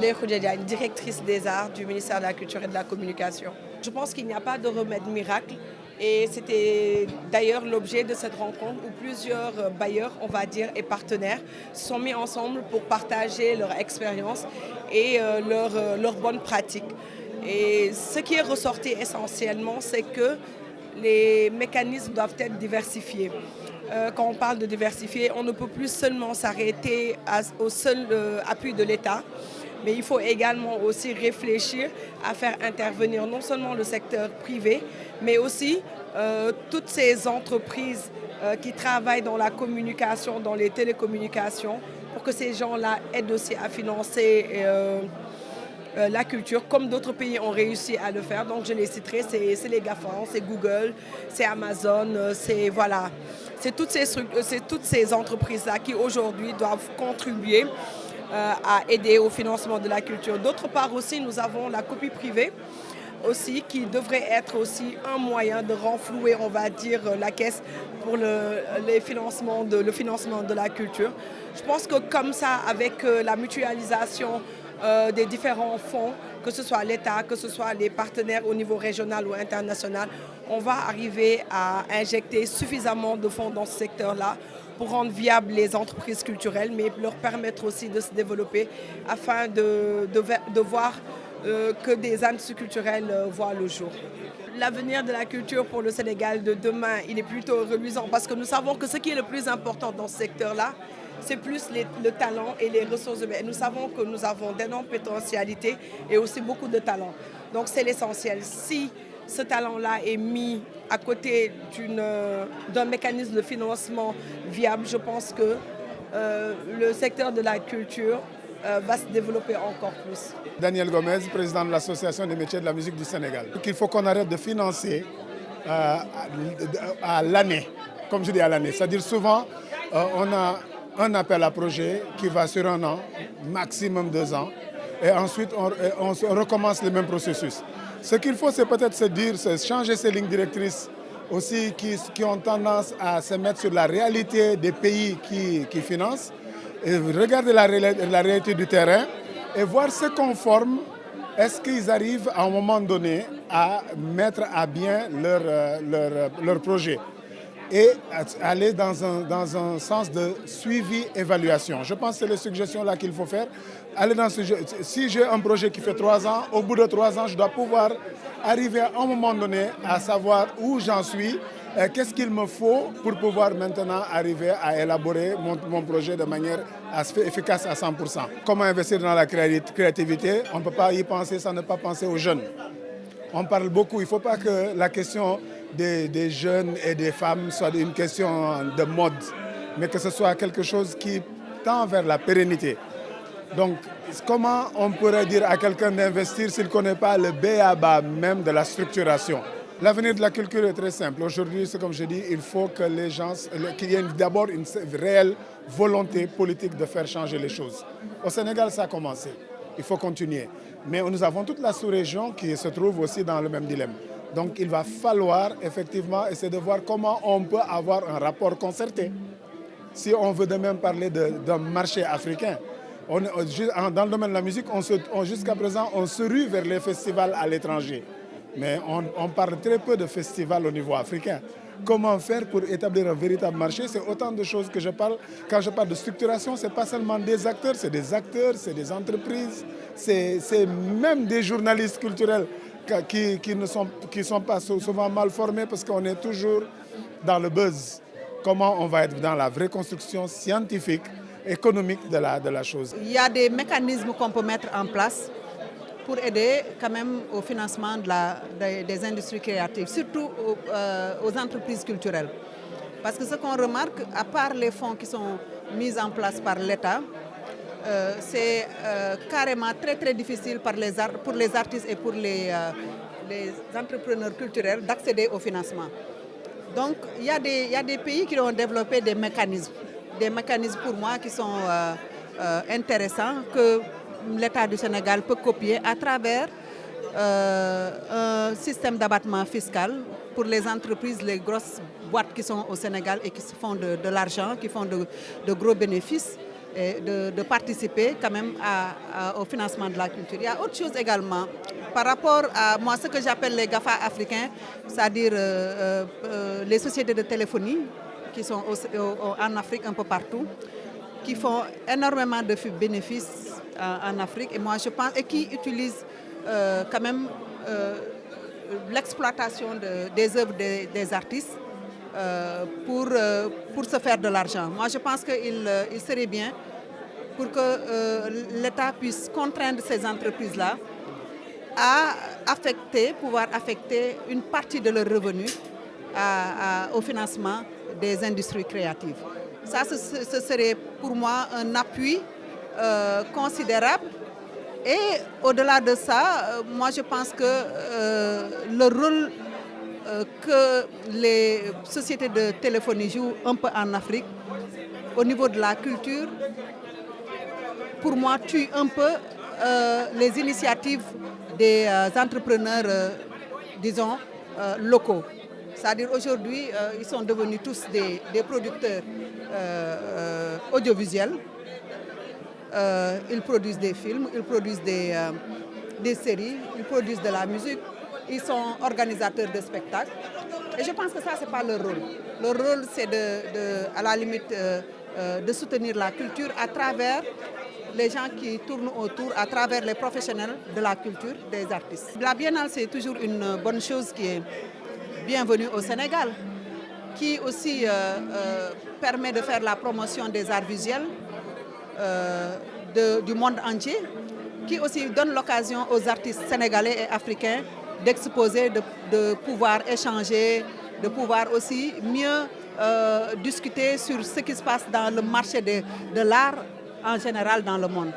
Ndeye Khoudia Diagne, directrice des arts du ministère de la Culture et de la Communication. Je pense qu'il n'y a pas de remède miracle et c'était d'ailleurs l'objet de cette rencontre où plusieurs bailleurs, on va dire, et partenaires se sont mis ensemble pour partager leur expérience et leurs bonnes pratiques. Et ce qui est ressorti essentiellement, c'est que les mécanismes doivent être diversifiés. Quand on parle de diversifier, on ne peut plus seulement s'arrêter au seul appui de l'État, mais il faut également aussi réfléchir à faire intervenir non seulement le secteur privé, mais aussi toutes ces entreprises qui travaillent dans la communication, dans les télécommunications, pour que ces gens-là aident aussi à financer la culture, comme d'autres pays ont réussi à le faire. Donc je les citerai, c'est les GAFAM, c'est Google, c'est Amazon, c'est toutes ces entreprises-là qui aujourd'hui doivent contribuer à aider au financement de la culture. D'autre part aussi, nous avons la copie privée aussi qui devrait être aussi un moyen de renflouer, on va dire, la caisse pour le financement de la culture. Je pense que comme ça, avec la mutualisation des différents fonds, que ce soit l'État, que ce soit les partenaires au niveau régional ou international, on va arriver à injecter suffisamment de fonds dans ce secteur-là pour rendre viables les entreprises culturelles, mais leur permettre aussi de se développer afin de voir que des industries culturelles voient le jour. L'avenir de la culture pour le Sénégal de demain, il est plutôt reluisant parce que nous savons que ce qui est le plus important dans ce secteur-là, c'est plus le talent et les ressources humaines. Nous savons que nous avons d'énormes potentialités et aussi beaucoup de talent. Donc c'est l'essentiel. Si ce talent-là est mis à côté d'un mécanisme de financement viable, je pense que le secteur de la culture va se développer encore plus. Daniel Gomez, président de l'Association des métiers de la musique du Sénégal. Il faut qu'on arrête de financer à l'année, comme je dis à l'année. C'est-à-dire souvent, on a un appel à projet qui va sur un an, maximum 2 ans, et ensuite on recommence le même processus. Ce qu'il faut, c'est peut-être se dire, c'est changer ces lignes directrices aussi qui ont tendance à se mettre sur la réalité des pays qui financent, et regarder la réalité du terrain et voir ce qu'on forme. Est-ce qu'ils arrivent à un moment donné à mettre à bien leur projet et aller dans un sens de suivi-évaluation. Je pense que c'est les suggestions là qu'il faut faire. Si j'ai un projet qui fait 3 ans, au bout de 3 ans, je dois pouvoir arriver à un moment donné à savoir où j'en suis, qu'est-ce qu'il me faut pour pouvoir maintenant arriver à élaborer mon projet de manière efficace à 100%. Comment investir dans la créativité? On ne peut pas y penser sans ne pas penser aux jeunes. On parle beaucoup, il ne faut pas que la question des jeunes et des femmes soit une question de mode, mais que ce soit quelque chose qui tend vers la pérennité. Donc, comment on pourrait dire à quelqu'un d'investir s'il ne connaît pas le b.a.-ba même de la structuration? L'avenir de la culture est très simple. Aujourd'hui, c'est comme je dis, il faut que les gens, qu'il y ait d'abord une réelle volonté politique de faire changer les choses. Au Sénégal, ça a commencé. Il faut continuer. Mais nous avons toute la sous-région qui se trouve aussi dans le même dilemme. Donc il va falloir effectivement essayer de voir comment on peut avoir un rapport concerté. Si on veut de même parler d'un marché africain, dans le domaine de la musique, jusqu'à présent, on se rue vers les festivals à l'étranger. Mais on parle très peu de festivals au niveau africain. Comment faire pour établir un véritable marché? C'est autant de choses que je parle. Quand je parle de structuration, ce n'est pas seulement des acteurs, c'est des entreprises, c'est même des journalistes culturels qui ne sont pas souvent mal formés parce qu'on est toujours dans le buzz. Comment on va être dans la vraie construction scientifique, économique de la chose? Il y a des mécanismes qu'on peut mettre en place pour aider quand même au financement des industries créatives, surtout aux entreprises culturelles. Parce que ce qu'on remarque, à part les fonds qui sont mis en place par l'État, c'est carrément très difficile pour les artistes et pour les entrepreneurs culturels d'accéder au financement. Donc il y a des pays qui ont développé des mécanismes pour moi qui sont intéressants, que l'État du Sénégal peut copier à travers un système d'abattement fiscal pour les entreprises, les grosses boîtes qui sont au Sénégal et qui font de l'argent, qui font de gros bénéfices. et de participer quand même au financement de la culture. Il y a autre chose également par rapport à moi, ce que j'appelle les GAFA africains, c'est-à-dire les sociétés de téléphonie qui sont en Afrique un peu partout, qui font énormément de bénéfices en Afrique et moi je pense et qui utilisent quand même l'exploitation des œuvres des artistes pour se faire de l'argent. Moi je pense qu'il serait bien pour que l'État puisse contraindre ces entreprises-là à pouvoir affecter une partie de leurs revenus au financement des industries créatives. Ça, ce serait pour moi un appui considérable. Et au-delà de ça, moi je pense que le rôle que les sociétés de téléphonie jouent un peu en Afrique, au niveau de la culture, pour moi tue un peu les initiatives des entrepreneurs, disons, locaux. C'est-à-dire aujourd'hui, ils sont devenus tous des producteurs audiovisuels. Ils produisent des films, ils produisent des séries, ils produisent de la musique, ils sont organisateurs de spectacles. Et je pense que ça, ce n'est pas leur rôle. Leur rôle, c'est à la limite de soutenir la culture à travers les gens qui tournent autour, à travers les professionnels de la culture, des artistes. La Biennale, c'est toujours une bonne chose qui est bienvenue au Sénégal, qui aussi permet de faire la promotion des arts visuels du monde entier, qui aussi donne l'occasion aux artistes sénégalais et africains d'exposer, de pouvoir échanger, de pouvoir aussi mieux discuter sur ce qui se passe dans le marché de l'art en général dans le monde.